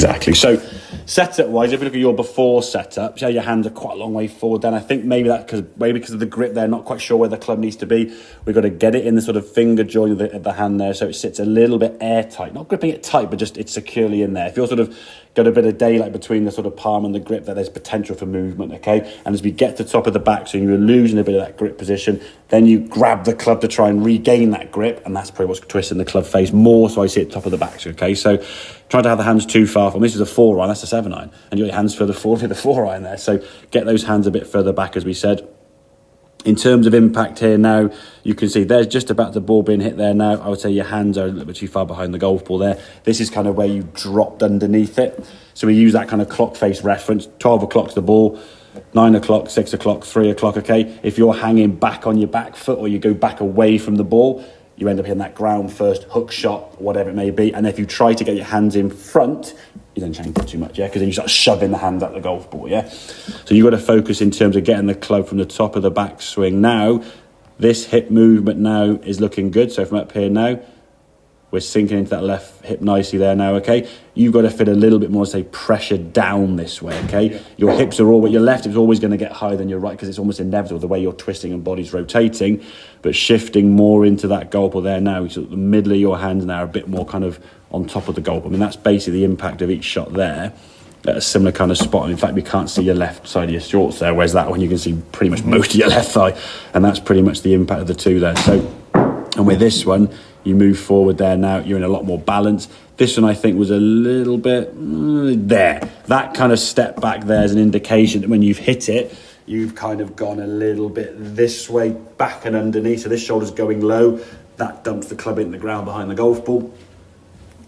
Exactly. So setup wise, if you look at your before setup, yeah, your hands are quite a long way forward. Then I think maybe because of the grip, they're not quite sure where the club needs to be. We've got to get it in the sort of finger joint of the hand there, so it sits a little bit airtight, not gripping it tight, but just it's securely in there. If you're sort of got a bit of daylight between the sort of palm and the grip, that there's potential for movement, okay? And as we get to the top of the backswing, you're losing a bit of that grip position, then you grab the club to try and regain that grip, and that's probably what's twisting the club face more, so I see it top of the backswing, okay? So try to have the hands too far from, this is a 4 iron, that's a 7 iron, and you got your hands further forward with the 4 iron there, so get those hands a bit further back, as we said. In terms of impact here now, you can see there's just about the ball being hit there now. I would say your hands are a little bit too far behind the golf ball there. This is kind of where you dropped underneath it. So we use that kind of clock face reference. 12 o'clock's the ball, 9 o'clock, 6 o'clock, 3 o'clock, okay? If you're hanging back on your back foot or you go back away from the ball, you end up hitting that ground first, hook shot, whatever it may be. And if you try to get your hands in front, you don't change it too much, yeah? Because then you start shoving the hands at the golf ball, yeah? So you've got to focus in terms of getting the club from the top of the backswing. Now, this hip movement now is looking good. So from up here now, we're sinking into that left hip nicely there now, okay? You've got to feel a little bit more, say, pressure down this way, okay? Yeah. Your hips are always, your left hip's always going to get higher than your right because it's almost inevitable the way you're twisting and body's rotating, but shifting more into that goal ball there now, so the middle of your hands now are a bit more kind of on top of the goal ball. I mean, that's basically the impact of each shot there at a similar kind of spot. And in fact, we can't see your left side of your shorts there, whereas that one you can see pretty much most of your left thigh, and that's pretty much the impact of the two there. So, and with this one, you move forward there now, you're in a lot more balance. This one I think was a little bit there. That kind of step back there is an indication that when you've hit it, you've kind of gone a little bit this way, back and underneath. So this shoulder's going low. That dumps the club into the ground behind the golf ball.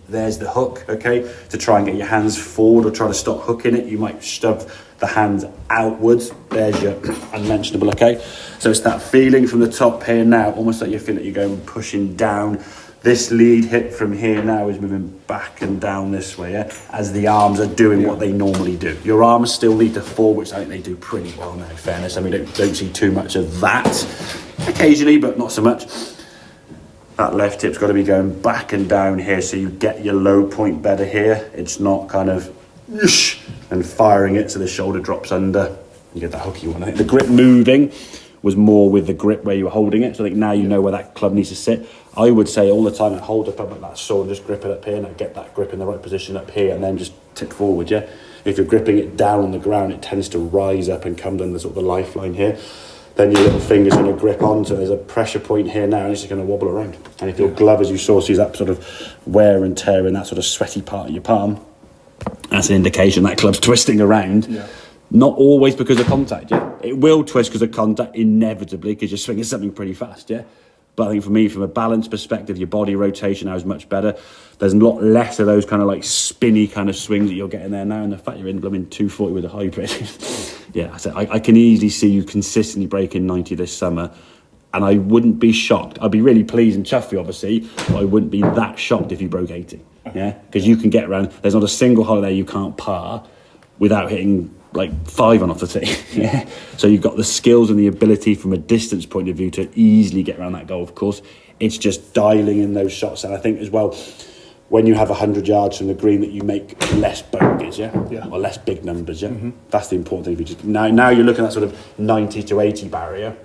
There's the hook, okay? To try and get your hands forward or try to stop hooking it, you might shove the hands outwards. There's your unmentionable, okay? So it's that feeling from the top here now, almost like you feel like you're going pushing down. This lead hip from here now is moving back and down this way, yeah? As the arms are doing what they normally do. Your arms still lead to forward, which I think they do pretty well now, in fairness. I mean, don't see too much of that occasionally, but not so much. That left hip's got to be going back and down here so you get your low point better here. It's not kind of and firing it so the shoulder drops under. You get that hooky one. I think the grip moving was more with the grip where you were holding it. So I think now you know where that club needs to sit. I would say all the time, hold up like that sword, just grip it up here and get that grip in the right position up here and then just tip forward, yeah? If you're gripping it down on the ground, it tends to rise up and come down the sort of the lifeline here. Then your little finger's going to grip on, so there's a pressure point here now, and it's just going to wobble around. And if your glove, as you saw, sees that sort of wear and tear in that sort of sweaty part of your palm, that's an indication that club's twisting around. Yeah. Not always because of contact, yeah? It will twist because of contact, inevitably, because you're swinging something pretty fast, yeah? But I think for me, from a balance perspective, your body rotation now is much better. There's a lot less of those kind of like spinny kind of swings that you're getting there now. And the fact you're in blooming 240 with a hybrid, yeah, I can easily see you consistently breaking 90 this summer. And I wouldn't be shocked. I'd be really pleased and chuffy, obviously, but I wouldn't be that shocked if you broke 80. Yeah, because you can get around. There's not a single hole there you can't par without hitting like 5 on off the tee. Yeah. So you've got the skills and the ability from a distance point of view to easily get around that golf course. It's just dialing in those shots. And I think as well, when you have 100 yards from the green, that you make less bogeys, yeah? Or less big numbers, yeah? Mm-hmm. That's the important thing. If you just, now you're looking at sort of 90 to 80 barrier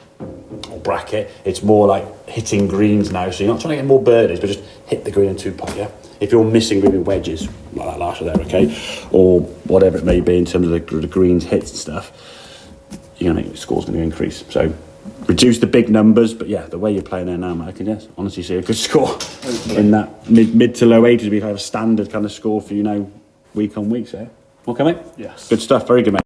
or bracket. It's more like hitting greens now. So you're not trying to get more birdies, but just hit the green in 2-putt, yeah? If you're missing green wedges, like that last one there, okay? Or whatever it may be in terms of the greens hits and stuff, you're going to think the score's going to increase. So reduce the big numbers, but yeah, the way you're playing there now, mate, I can honestly see a good score in that mid to low 80s. We have a standard kind of score for you now, week on week, so. Okay, mate? Yes. Good stuff, very good, mate.